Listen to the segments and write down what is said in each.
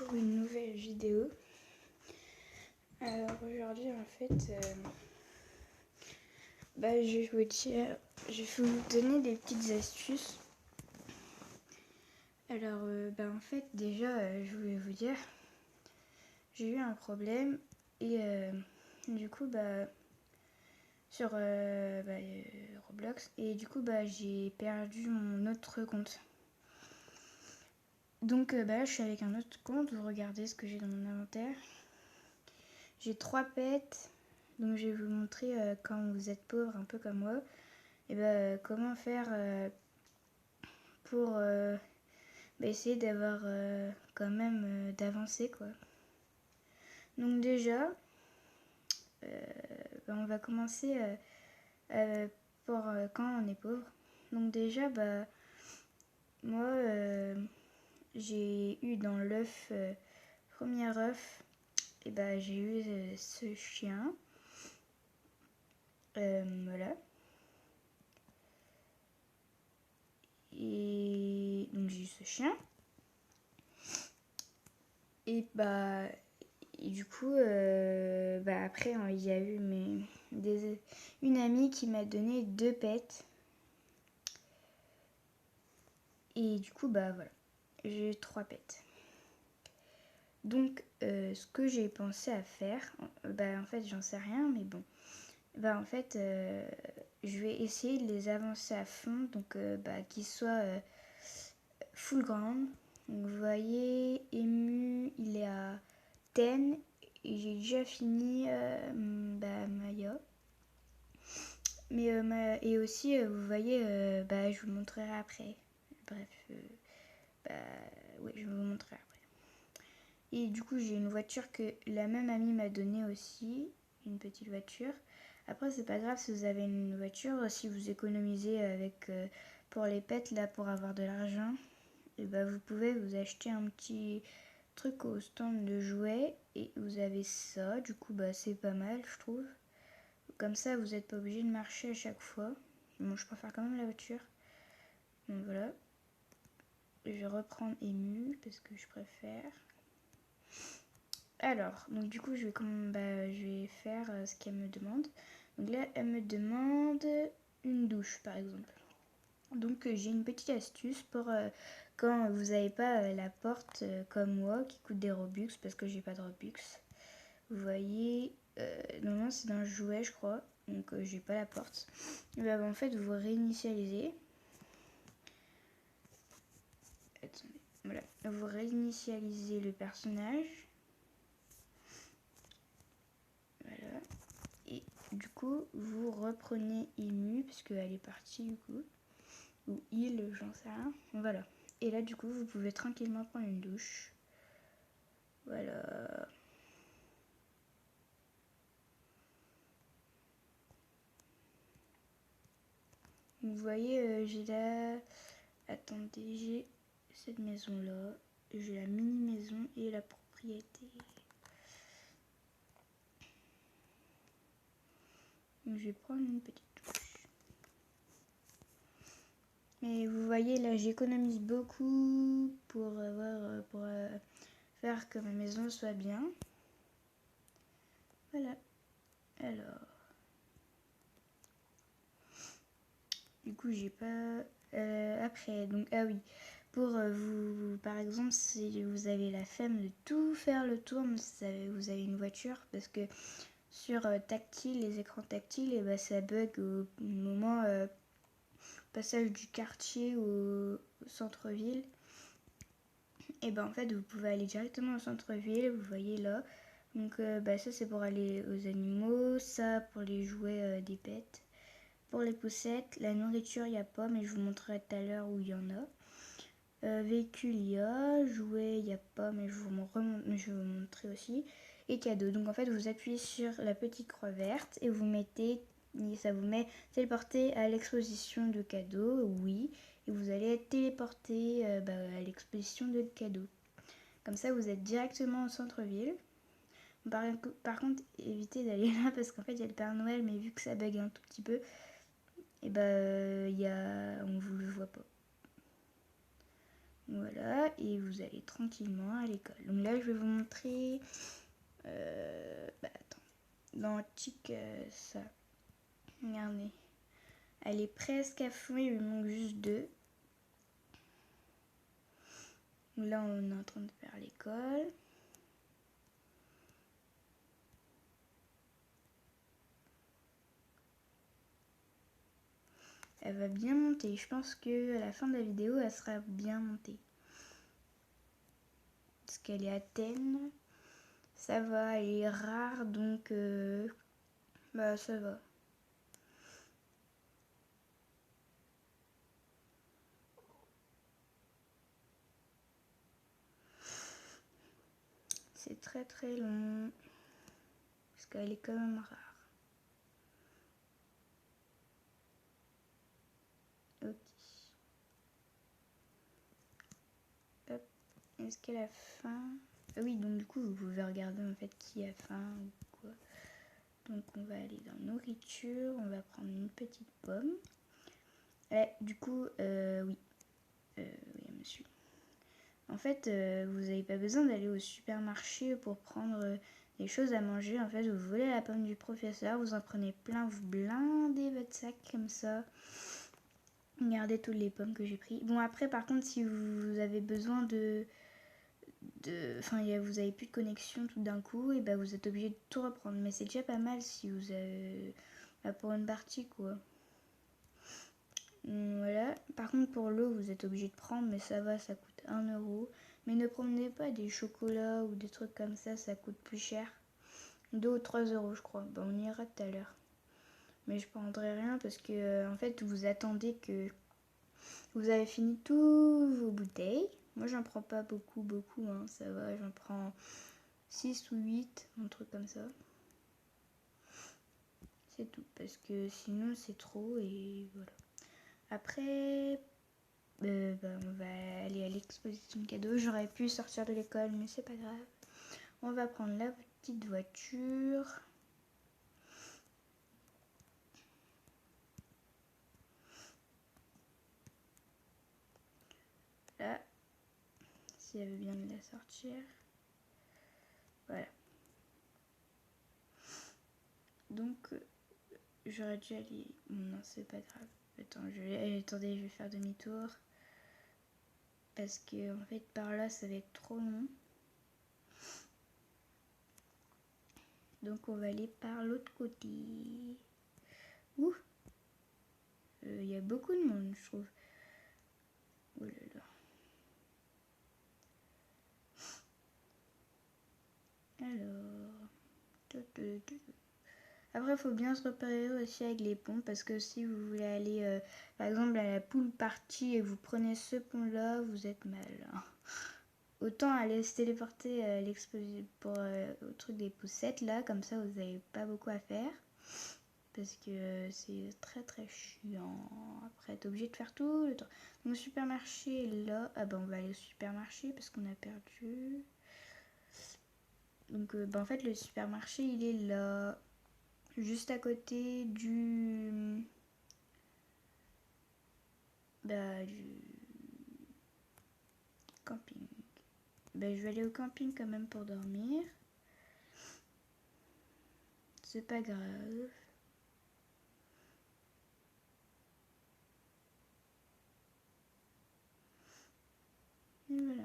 pour une nouvelle vidéo. Alors aujourd'hui en fait, je vais vous donner des petites astuces. Alors en fait déjà je voulais vous dire, j'ai eu un problème et du coup sur Roblox et du coup j'ai perdu mon autre compte. Donc là je suis avec un autre compte, vous regardez ce que j'ai dans mon inventaire. J'ai 3 pets, donc je vais vous montrer quand vous êtes pauvre un peu comme moi, et comment faire pour essayer d'avoir quand même d'avancer quoi. Donc déjà, on va commencer pour quand on est pauvre. Donc déjà, moi j'ai eu dans l'œuf, premier œuf, et j'ai eu ce chien. Voilà. Et donc j'ai eu ce chien. Et du coup, après, il y a eu une amie qui m'a donné 2 pets. Et du coup, voilà, j'ai 3 pets. Donc, ce que j'ai pensé à faire, en fait, j'en sais rien, mais bon. En fait, je vais essayer de les avancer à fond, donc qu'ils soient full ground. Donc, vous voyez, Emu, il est à 10 et j'ai déjà fini Maya. Mais et aussi, vous voyez, je vous montrerai après. Bref, oui, je vous montrerai après. Et du coup, j'ai une voiture que la même amie m'a donnée aussi, une petite voiture. Après, c'est pas grave si vous avez une voiture, si vous économisez avec pour les pets là pour avoir de l'argent, et vous pouvez vous acheter un petit truc au stand de jouets et vous avez ça. Du coup, c'est pas mal, je trouve. Comme ça, vous n'êtes pas obligé de marcher à chaque fois. Bon, je préfère quand même la voiture. Donc voilà. Je vais reprendre Emu parce que je préfère. Alors, donc du coup, je vais faire ce qu'elle me demande. Donc là, elle me demande une douche, par exemple. Donc j'ai une petite astuce pour quand vous n'avez pas la porte comme moi qui coûte des Robux parce que j'ai pas de Robux. Vous voyez, normalement c'est dans le jouet je crois, donc j'ai pas la porte. Et en fait vous réinitialisez. Attendez, voilà, vous réinitialisez le personnage. Voilà. Et du coup vous reprenez Emu parce qu'elle est partie du coup. Ou il, j'en sais rien. Voilà. Et là du coup vous pouvez tranquillement prendre une douche. Voilà. Vous voyez, j'ai la... Attendez, j'ai cette maison-là. J'ai la mini-maison et la propriété. Donc je vais prendre une petite douche. Mais vous voyez, là, j'économise beaucoup pour faire que ma maison soit bien. Voilà. Alors... Du coup, j'ai pas... après, donc, ah oui. Pour vous, par exemple, si vous avez la flemme de tout faire le tour, vous avez une voiture, parce que sur tactile, les écrans tactiles, et ça bug au moment passage du quartier au centre-ville. Et en fait, vous pouvez aller directement au centre-ville, vous voyez là. Donc ça c'est pour aller aux animaux, ça pour les jouets des pets. Pour les poussettes, la nourriture il n'y a pas, mais je vous montrerai tout à l'heure où il y en a. Véhicule il y a, jouets il n'y a pas, mais je vais vous montrer aussi. Et cadeaux, donc en fait vous appuyez sur la petite croix verte et vous mettez, et ça vous met téléporté à l'exposition de cadeaux, oui. Et vous allez être téléporté à l'exposition de cadeaux. Comme ça vous êtes directement au centre-ville. Par contre, évitez d'aller là parce qu'en fait il y a le Père Noël, mais vu que ça bug un tout petit peu, et on vous le voit pas. Voilà, et vous allez tranquillement à l'école. Donc là, je vais vous montrer... attends. Dans Tic, ça. Regardez. Elle est presque à fond, il lui manque juste 2. Là, on est en train de faire l'école. Elle va bien monter. Je pense que à la fin de la vidéo, elle sera bien montée. Parce qu'elle est Athènes. Ça va, elle est rare, donc ça va. C'est très très long. Parce qu'elle est quand même rare. Ok. Hop. Est-ce qu'elle a faim? Oui, donc du coup, vous pouvez regarder en fait qui a faim ou quoi. Donc on va aller dans nourriture, on va prendre une petite pomme. Et du coup, oui, monsieur. En fait, vous n'avez pas besoin d'aller au supermarché pour prendre des choses à manger. En fait, vous volez la pomme du professeur, vous en prenez plein, vous blindez votre sac comme ça. Regardez toutes les pommes que j'ai pris. Bon, après, par contre, si vous avez besoin enfin, vous avez plus de connexion tout d'un coup, et ben vous êtes obligé de tout reprendre. Mais c'est déjà pas mal si vous avez pour une partie, quoi. Voilà. Par contre, pour l'eau, vous êtes obligé de prendre, mais ça va, ça coûte 1 €. Mais ne prenez pas des chocolats ou des trucs comme ça coûte plus cher. 2 ou 3 € je crois. On ira tout à l'heure. Mais je prendrai rien parce que en fait, vous attendez que vous avez fini tous vos bouteilles. Moi, j'en prends pas beaucoup, hein, ça va. J'en prends 6 ou 8, un truc comme ça. C'est tout, parce que sinon, c'est trop et voilà. Après, on va aller à l'exposition cadeau. J'aurais pu sortir de l'école, mais c'est pas grave. On va prendre la petite voiture. Là, si elle veut bien me la sortir. Voilà. Donc, j'aurais dû aller... Non, c'est pas grave. Attendez, je vais faire demi-tour. Parce que, en fait, par là, ça va être trop long. Donc, on va aller par l'autre côté. Ouh! Il y a beaucoup de monde, je trouve. Oh là là. Alors... Après, il faut bien se repérer aussi avec les ponts parce que si vous voulez aller, par exemple, à la pool party et que vous prenez ce pont-là, vous êtes mal. Hein. Autant aller se téléporter à pour au truc des poussettes là, comme ça vous n'avez pas beaucoup à faire. Parce que c'est très très chiant. Après, t'es obligé de faire tout le temps. Donc, le supermarché est là. Ah on va aller au supermarché parce qu'on a perdu. Donc, en fait, le supermarché il est là. Juste à côté du camping. Je vais aller au camping quand même pour dormir. C'est pas grave. Et voilà.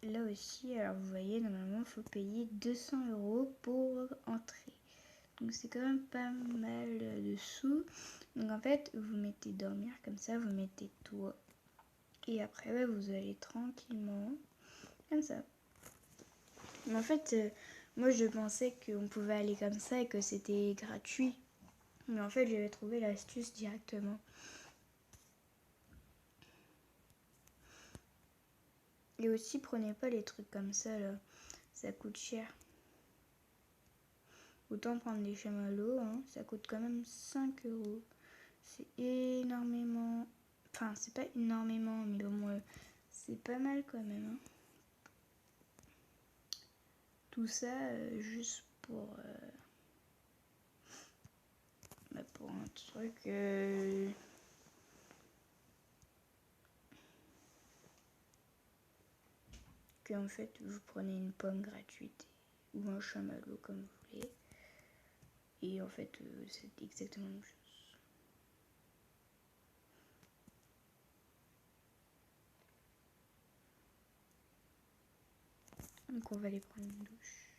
Là aussi, alors vous voyez, normalement, il faut payer 200 € pour entrer. Donc c'est quand même pas mal de sous. Donc en fait, vous mettez dormir comme ça, vous mettez tout. Et après, vous allez tranquillement, comme ça. Mais en fait, moi je pensais qu'on pouvait aller comme ça et que c'était gratuit. Mais en fait, j'avais trouvé l'astuce directement. Et aussi, prenez pas les trucs comme ça, là. Ça coûte cher. Autant prendre des chamallows, hein. Ça coûte quand même 5 €. C'est énormément. Enfin, c'est pas énormément, mais bon, c'est pas mal quand même. Hein. Tout ça juste pour un truc. Que en fait, vous prenez une pomme gratuite ou un chamallow comme vous voulez. Et en fait, c'est exactement la même chose. Donc on va aller prendre une douche.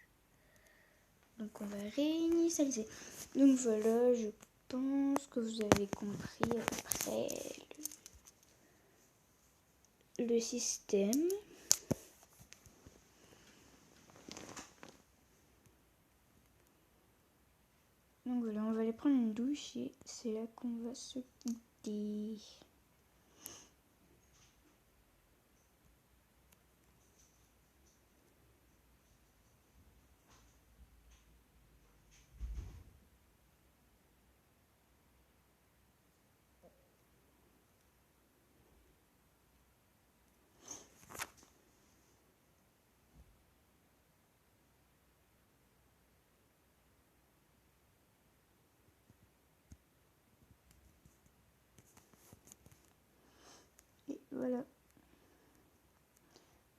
Donc on va réinitialiser. Donc voilà, je pense que vous avez compris à peu près le système. Donc voilà, on va aller prendre une douche et c'est là qu'on va se quitter. Et voilà.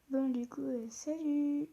Bon, du coup, salut!